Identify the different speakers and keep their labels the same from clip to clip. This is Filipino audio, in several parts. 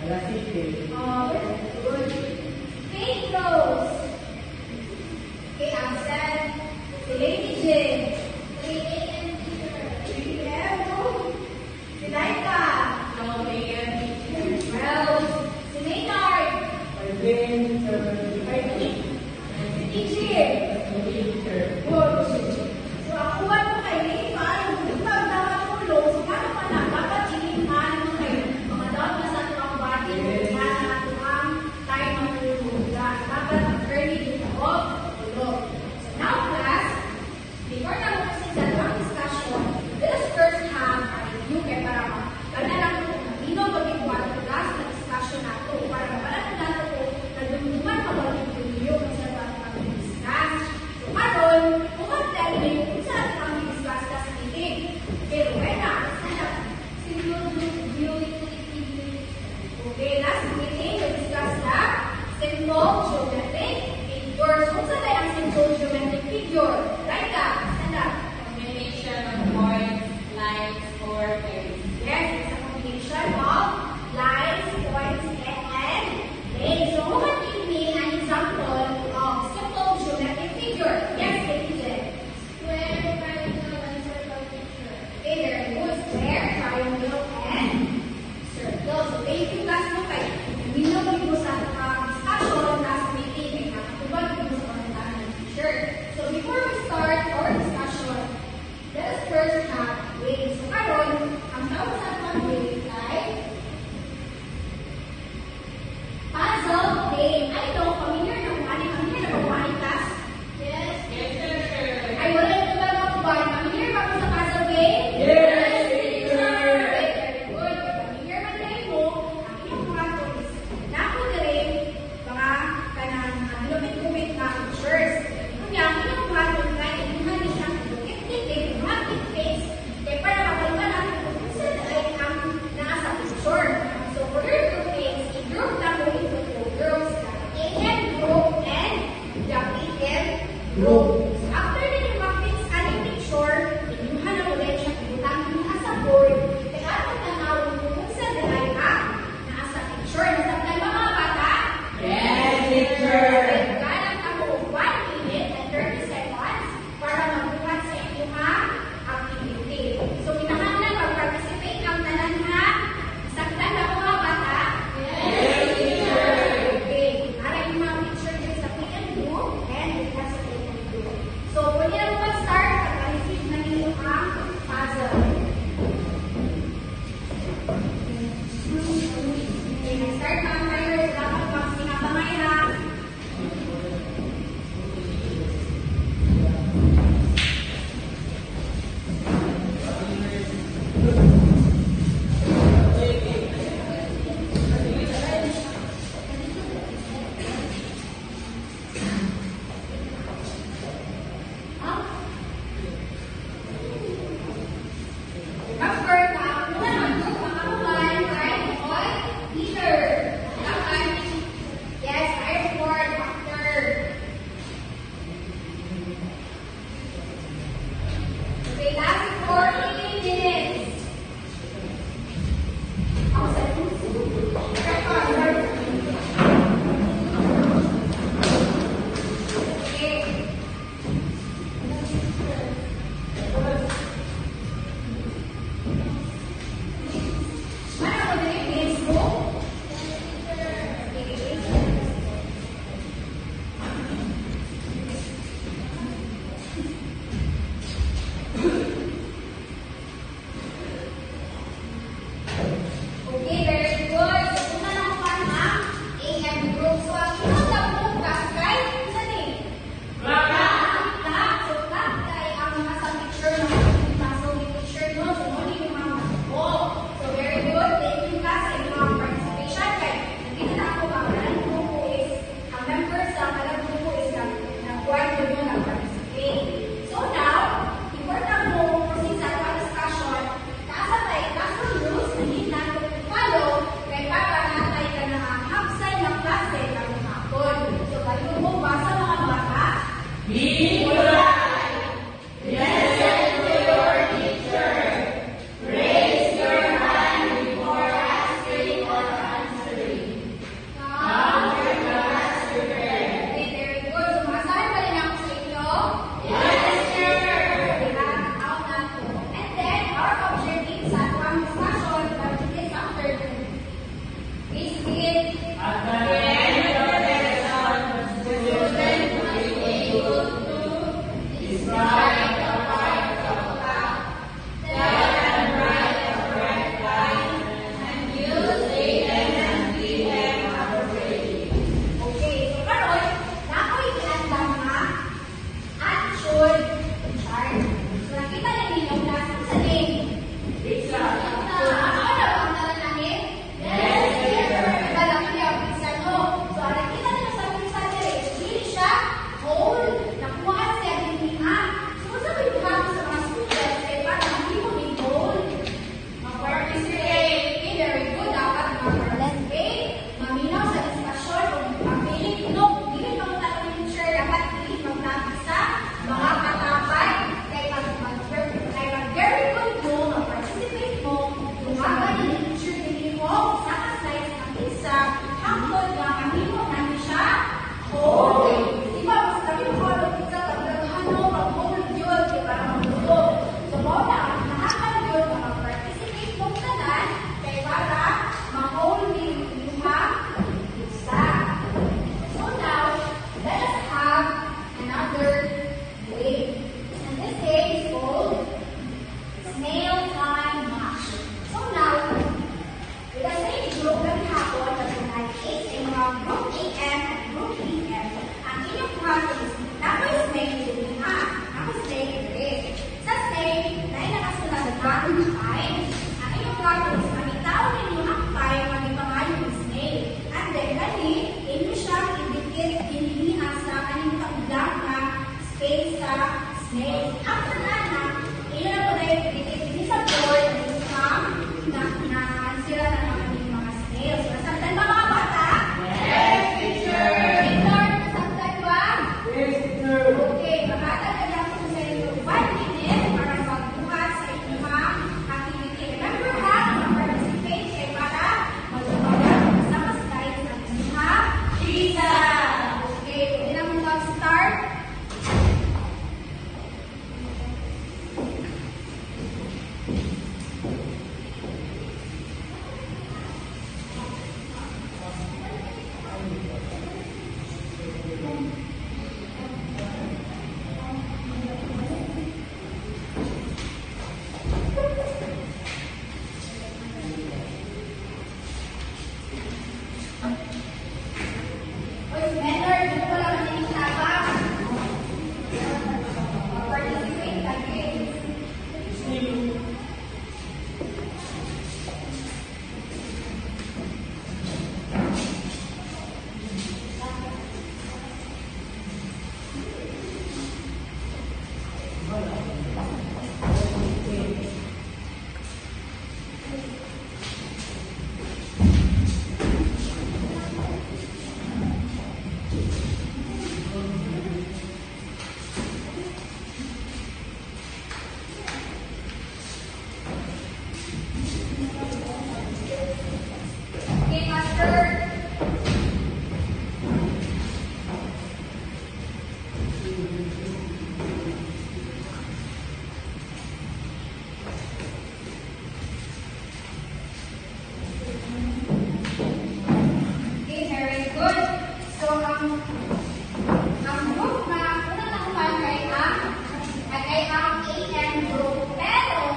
Speaker 1: Alas 7.
Speaker 2: Oh, good. Kate Rose. Kate Absent. Si Lady Jane. 3 a.m. teacher. 3 a.m. Si Laika. 12 a.m. teacher. 12. Si Maynard.
Speaker 1: 5 a.m. teacher.
Speaker 2: Si Teacher. Good. So, ako mo kay Raymond, kung dapat tulong, so paano pa na? Dapat ilihan mo kayo. Mga dapat na sa tuwang body, na tuwang tayo matulog. Dapat early din ako, tulog. So, now class, before na mo kasi sa tuwang discussion, let us first have a review kaya para lang kung matino mag-iwan class na discussion nato para mapalat nato kung nagdumuman ka ba yung review kung sa tuwang discuss. So, karon, kung mag-tell me kung saan kami discuss last meeting. Pero, wala. Okay, last meeting, we discussed the simple geometric figures. Kung saan tayo ang simple geometric figure? Right up. Stand up.
Speaker 3: Combination of points, lines, or waves.
Speaker 2: Yes, it's a combination of lines, points, and rays. So, who can give me an example of simple geometric figure? Yes, ladies and
Speaker 3: Square, triangle, and circle picture.
Speaker 2: okay, very good. Square, triangle, and circle. So, basic class mo kayo. Hindi na mo sa discussion last meeting. May nakatubag mo sa pagkakaan ng teacher. So, before we start our discussion, let us first have waves. So, karon, ang tawag sa mga waves ay puzzle game. I know, familiar na kung ano familiar na kung ano class?
Speaker 3: Yes, teacher.
Speaker 2: Ay, wala ito ba mga kuban? Familiar ba ko sa puzzle game?
Speaker 1: Yes,
Speaker 2: teacher! Very good. Familiar man rin mo, ang inyong mga tools. Naku na rin, mga kanang lupit-lupit na pictures. Kunya, ang inyong mga tools na inuhan niya siyang lupit-lupit, lupit-face. Kaya para mapalitan natin kung saan ay ang nasa picture. So, for your groupings, i-group na mo into two groups. The AM group and the PM group. So, after na yung mga aning picture, inuhan na ulit siya ibutang nasa board. Kaya ang tanawin mo kung saan ay ang nasa picture. Nasabtan ba mga bata?
Speaker 1: Yes, teacher.
Speaker 2: Galang ako 1 minute and 30 seconds para magbuhat sa inyong activity. So, kinahanglan mag-participate ang tanan ha. Saktan ako mga bata?
Speaker 1: Yes, teacher.
Speaker 2: Okay. Para yung mga picture din sa PM group and buhat sa PM group. So, pwede na mo mag-start pag-receive na ninyo ang puzzle. Okay, nag-start na ang timer. Dapat mag-sinabangay ha. Remember na muna ang group mga kawan, right? Oy, leader. ang group na una na kumain ay ang AM group. Pero,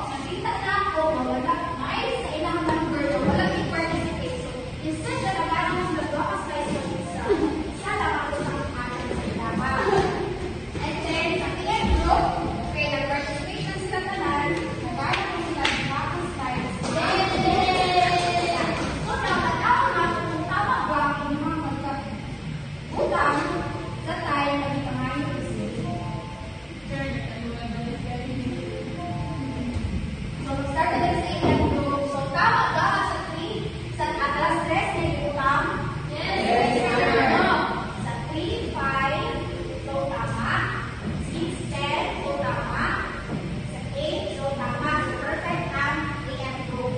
Speaker 2: nakita na ako wala nice sa ilang number na wala yung participate. So, instead na nagkaroon ng nagwakas tayo sa isa, isa lang ako sa akin sa ilama. And then, sa AM group, kaya nag-participation sila tanan, nagkaroon ko sila ng wakas tayo. So, dapat ako na kung tama ba ang mga magkakutang sa tayo na ipangayon ko sila. So, start na sa ilang group. So, tama ba sa 3? Sa alas 3 na utang? Yes, sir. Sa 3, 5, so tama. 6, 10, so tama. Sa 8, so tama. So, perfect ang AM group.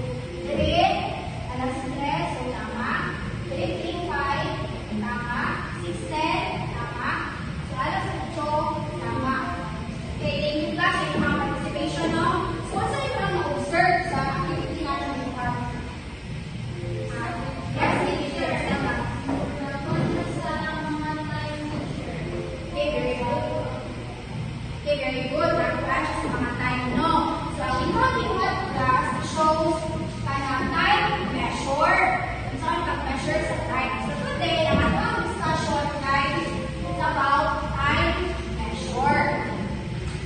Speaker 2: 3, alas 3, so tama. 3, 5, tama. 6, 10, tama. So, alas 8, tama. Okay, thank you guys sa inyong mga participation, no? So, sa inyo lang ma-observe sa activity natin ng mga yes, teacher. Okay, very good. Okay, very good. Nag-flash sa mga time, no? So, ang inyong class shows kanang time measure. So, ang pag-measure sa time. So, today, ang ating discussion, guys, is about time measure.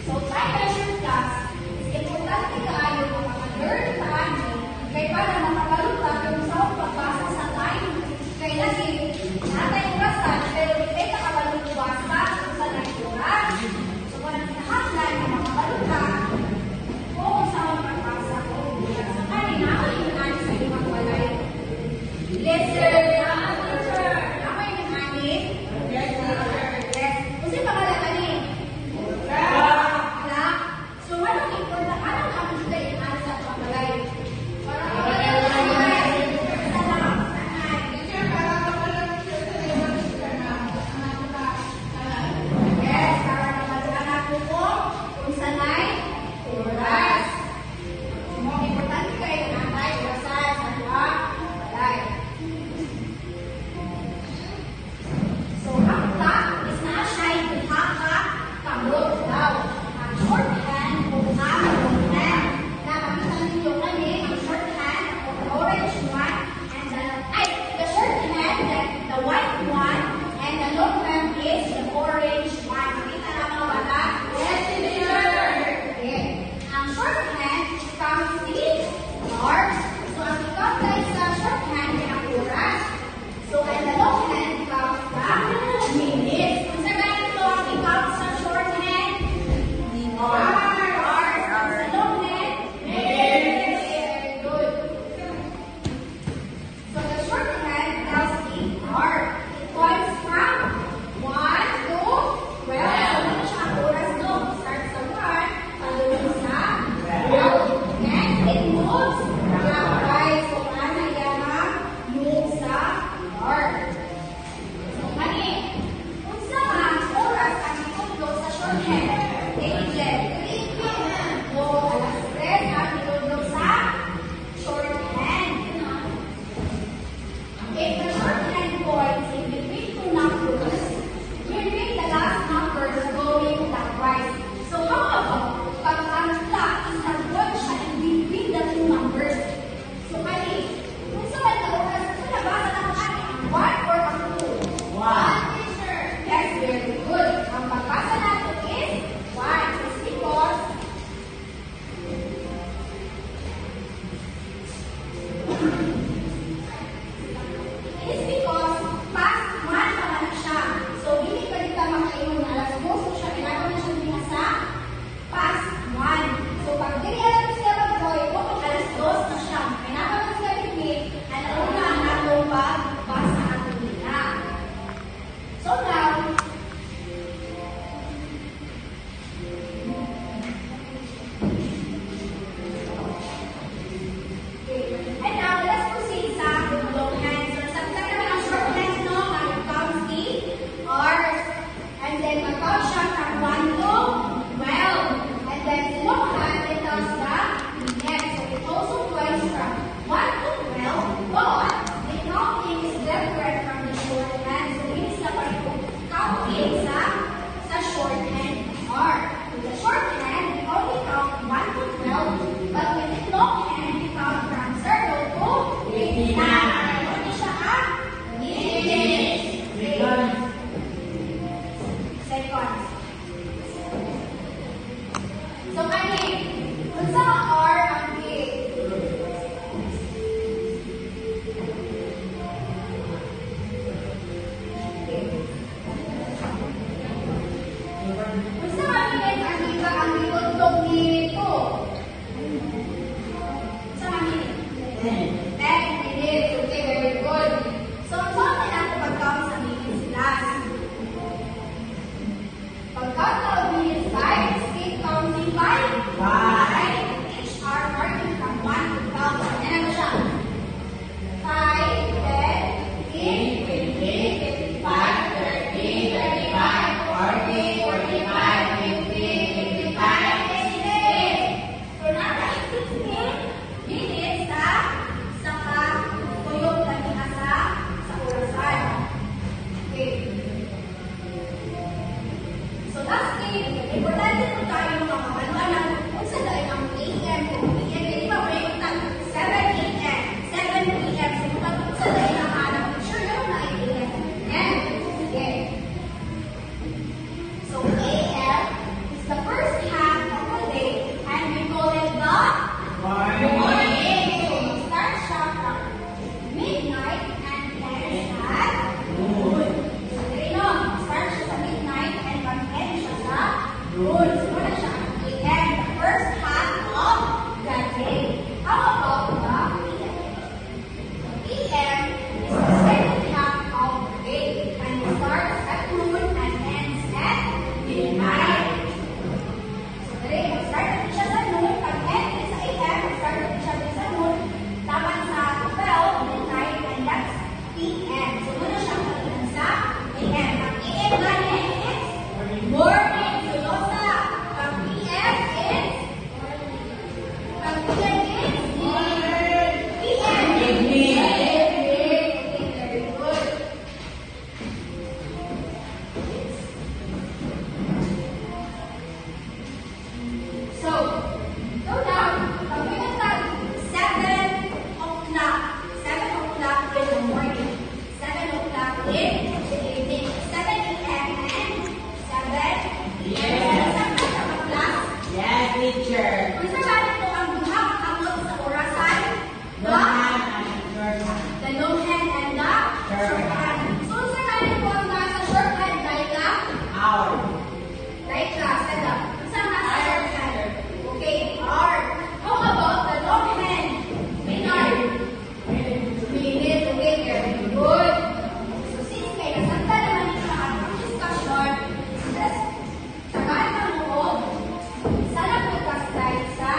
Speaker 2: So, time measure class is importante kaayo kung makalearn tayo kay para makakalutag yung sa pagbasa sa time. Kaya lagi, natay urasan, pero di kayo nakabalutubasa kung sa nagturan. So, kung nagkahaslan na makakalutag, o kung sa pagbasa ko, sa kanina, ako yung nani sa ibang walay. Yes, sir. Ako yung nani? Yes, sir. Yes. Kung sino pangalan ani? Wala. So, anong important? Anong kami sila yung sa pagbalay? Para yes, para naman ko kung sanay, oras. So, importante kayo na tayo sa balay. PM. So, muna siya kalitan sa AM. Ang AM natin is morning. So, Losa, ang PM is ang PM is PM.
Speaker 1: Evening.
Speaker 2: Okay, very good. So, go down. Pagpinag tayo, 7 o'clock. 7 o'clock in the morning. 7 o'clock in the evening. 7 a.m. and 7 p.m. Saan ka sa class?
Speaker 1: Yes, teacher.
Speaker 2: Kung sa bali po ang duha kakamot sa orasan,
Speaker 1: No hand and short hand.
Speaker 2: the long hand and the short hand. So, sa bali po ang nasa short hand, diagram?
Speaker 1: Hour.
Speaker 2: Right class, stand up. Saan nasa short hand? Okay, hard. How about the long hand? Maynard. Minute, okay, very good. So, since may nasanta naman ito ang ating discussion, just tagaan ng loob. Sana po ka-slide sa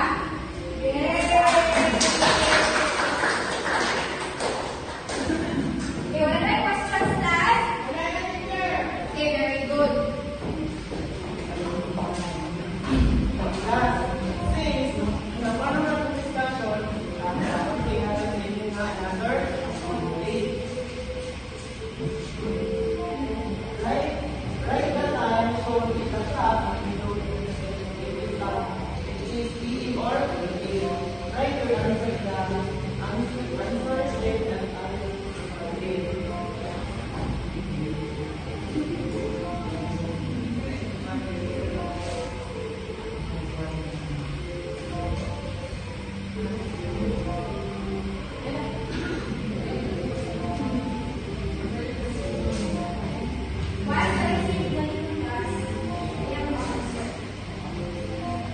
Speaker 2: Okay, wala tayong questions, class? Okay, very good. Why is everything going to class? Yan ang answer. Yes, teacher.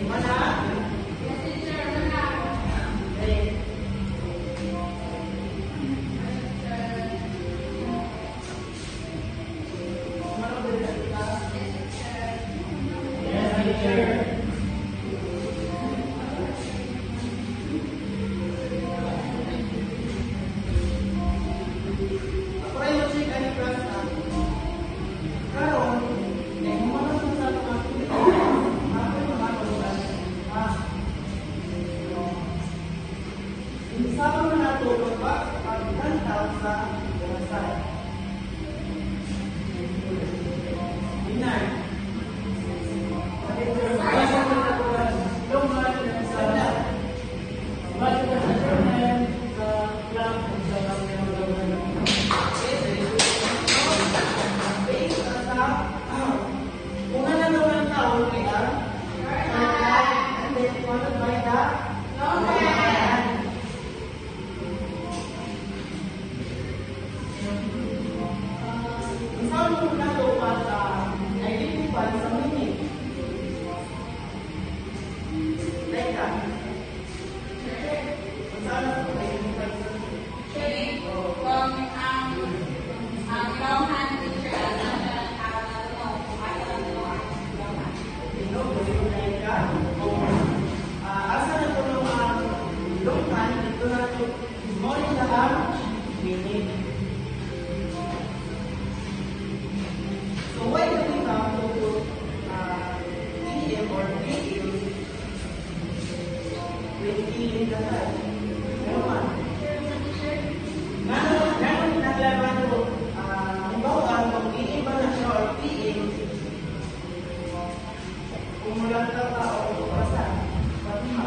Speaker 2: Wala.
Speaker 1: Yes, teacher.
Speaker 4: Sama na nato pagkantaw sa orasan. Inay. Basta na nato yung mga pinagsalita. Basta na nato sa club sa kung ano naman taon kaya, and then followed by the long hand. Isang muna ito para identify sa meaning. Like that. Saan ito identify sa meaning?
Speaker 3: Kung ang long hand teacher at ang
Speaker 4: No, kasi kung like that, asa na ito ng long hand, ito na ito, morning na ang meaning. So why do we come to PM or PM with PM na tayo? Ano man? Ganon naglaban ko, halimbawa, kung PM ba na siya or PM, kung mula ka pa o basta, pati ma.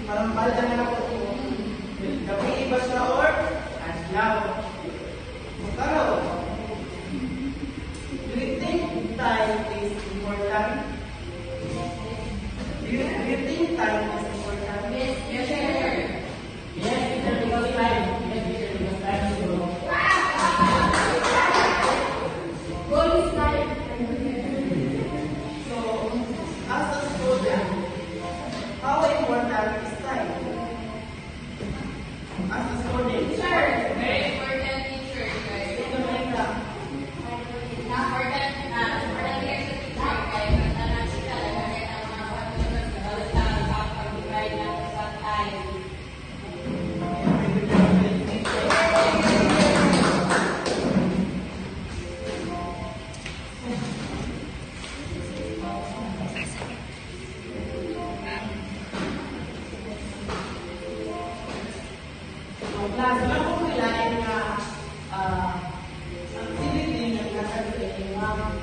Speaker 4: Parang balda na ako. Gabi iba siya or adlaw. Magkaraw. Do you think time is important? Do you think time is important?
Speaker 3: Yes, sir.
Speaker 1: Yes, teacher, because time. Yes, teacher, because time is good.
Speaker 2: Goal is life.
Speaker 4: So, as a student, important is time. As a student,
Speaker 3: Very important teacher, guys.
Speaker 4: ito na yung
Speaker 3: Important years sa teacher, guys. Matalang sila, lagay ang mga patutunod sa bawat pag-provide ng sa time.
Speaker 4: Class, wala ko kailangan na activity na kasal sa inyo, ma'am.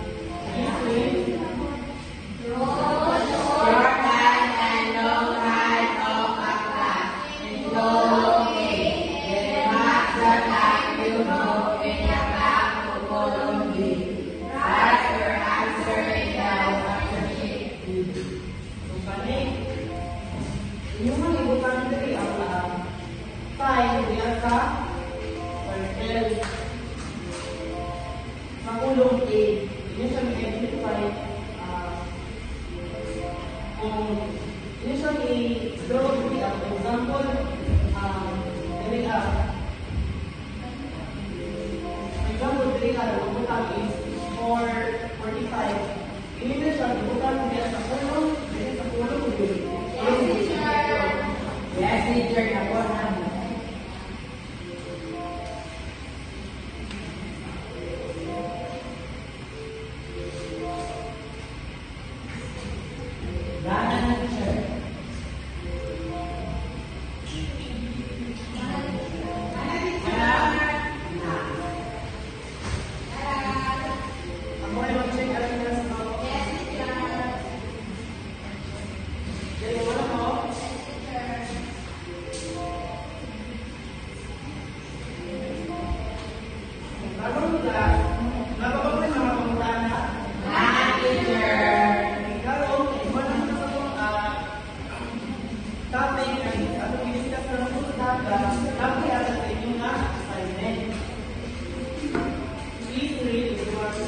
Speaker 4: Yung mga ibutan diri ang time diya sa circle. Makulong A. Yun siya mag-identify kung yun siya i-draw diri ang example diri diri ang ibutan is 4:45. Ini na siya ibutan diya sa kulong diri. Yes, teacher na po namin. Gana na, teacher. Ako ay mag-check alam na sa mga. Yes, teacher. Jadi, wala mo? Bago nila, nababagay mga pangutana. Ikaw, iba naman sa topic na ano i-discuss na naman sa dagat, dapat yata sa inyo na assignment. Please read the words.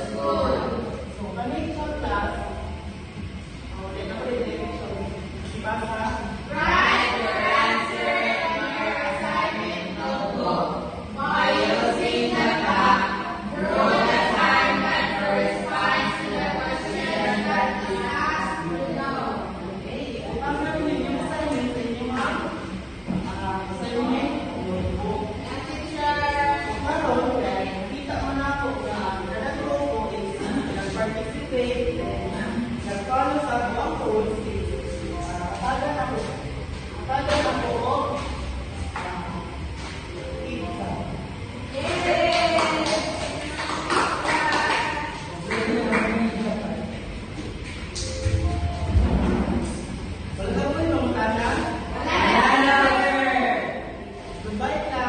Speaker 4: So, kami sa class, okay, naman yung definition. Ibasa. Ibasa namin yung assignment sa inyo, ma'am. Assignment, notebook. Karon, kita mo na ako na nag-grow ko is nag-participate, nag-follow sa mga rules. Tagan ako o pizza. Wala ka po yung mga tanan? Goodbye, class.